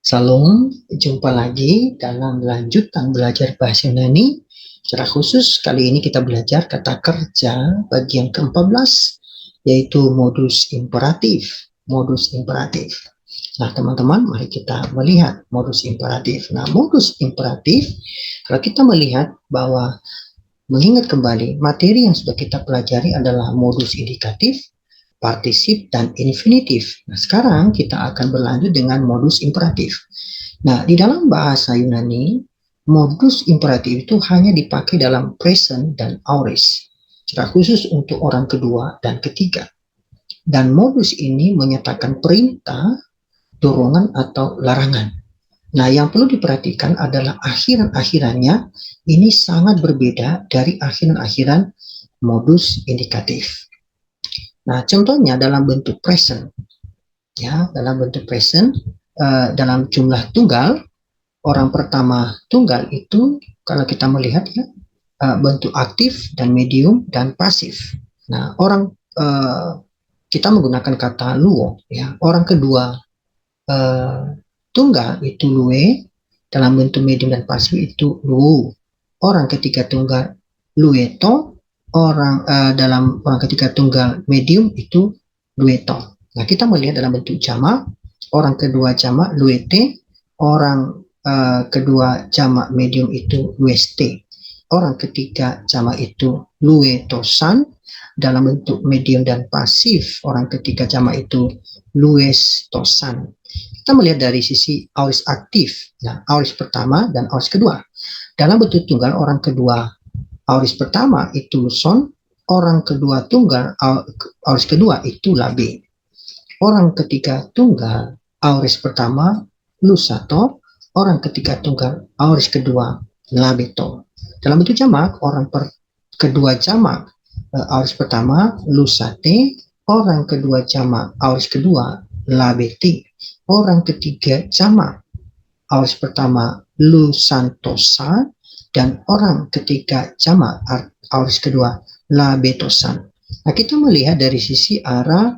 Salam, jumpa lagi dalam lanjutan belajar bahasa Yunani. Secara khusus, kali ini kita belajar kata kerja bagian ke-14, yaitu modus imperatif. Modus imperatif. Nah, teman-teman, mari kita melihat modus imperatif. Nah, modus imperatif, kalau kita melihat bahwa mengingat kembali, materi yang sudah kita pelajari adalah modus indikatif, partisip, dan infinitif. Nah, sekarang kita akan berlanjut dengan modus imperatif. Nah, di dalam bahasa Yunani, modus imperatif itu hanya dipakai dalam present dan aorist, secara khusus untuk orang kedua dan ketiga. Dan modus ini menyatakan perintah, dorongan, atau larangan. Nah, yang perlu diperhatikan adalah akhiran-akhirannya ini sangat berbeda dari akhiran-akhiran modus indikatif. Nah, contohnya dalam bentuk present, ya, dalam bentuk present, dalam jumlah tunggal, orang pertama tunggal itu kalau kita melihat ya, bentuk aktif dan medium dan pasif. Nah, kita menggunakan kata luo, ya. Orang kedua tunggal itu lue, dalam bentuk medium dan pasif itu lu. Orang ketiga tunggal lueto, dalam orang ketiga tunggal medium itu lueto. Nah, kita melihat dalam bentuk jamak, orang kedua jamak luete, orang kedua jamak medium itu lueste, orang ketiga jamak itu luetosan, dalam bentuk medium dan pasif orang ketiga jamak itu luestosan. Kita melihat dari sisi aorist aktif. Nah, aorist pertama dan aorist kedua. Dalam bentuk tunggal, orang kedua aorist pertama itu luson, orang kedua tunggal aorist kedua itu labe. Orang ketiga tunggal aorist pertama lusato, orang ketiga tunggal aorist kedua labeto. Dalam bentuk jamak, kedua jamak aorist pertama lusate, orang kedua jamak aorist kedua labeti, orang ketiga jamak aorist pertama lusantosa, dan orang ketiga jamak aorist kedua labetosan. Nah, kita melihat dari sisi arah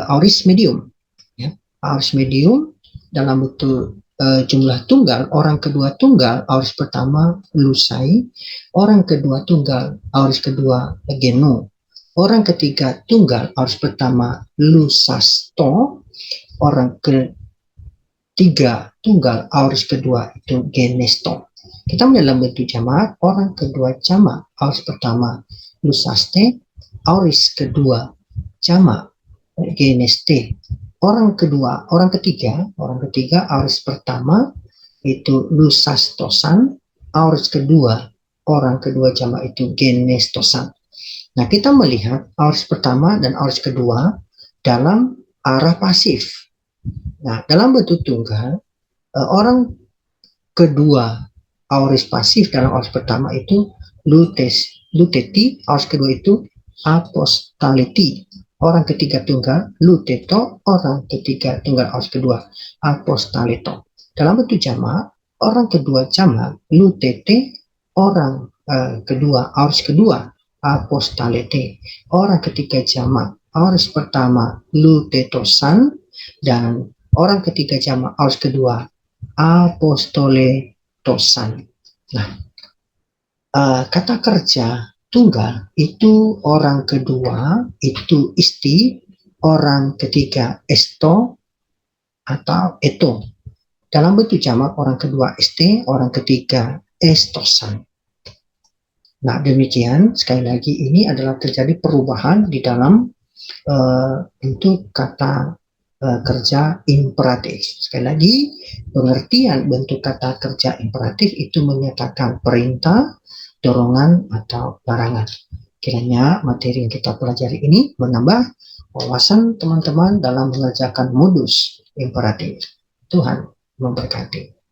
aorist medium, ya. Aorist medium dalam bentuk jumlah tunggal, orang kedua tunggal aorist pertama lusai, orang kedua tunggal aorist kedua geno, orang ketiga tunggal aorist pertama lusasto, orang ketiga tunggal aorist kedua itu genesto. Kita melihat dalam bentuk jamak, orang kedua jamak aorist pertama lusaste, aorist kedua jamak geneste, orang ketiga aorist pertama itu lusastosan, aorist kedua orang kedua jamak itu genestosan. Nah, kita melihat aorist pertama dan aorist kedua dalam arah pasif. Nah, dalam bentuk tunggal, orang kedua aorist pasif dalam aorist pertama itu luteti, aorist kedua itu apostaleti, orang ketiga tunggal luteto, orang ketiga tunggal aorist kedua apostaleto. Dalam bentuk jamak, orang kedua jamak lutete, orang kedua aorist kedua apostalete, orang ketiga jamak aorist pertama lutetosan, dan orang ketiga jamak aorist kedua apostoletosan. Nah, kata kerja tunggal itu orang kedua itu isti, orang ketiga esto atau eto. Dalam bentuk jamak, orang kedua este, orang ketiga estosan. Nah, demikian sekali lagi ini adalah terjadi perubahan di dalam bentuk kata kerja imperatif. Sekali lagi, pengertian bentuk kata kerja imperatif itu menyatakan perintah, dorongan, atau larangan. Kiranya materi yang kita pelajari ini menambah wawasan teman-teman dalam mengerjakan modus imperatif. Tuhan memberkati.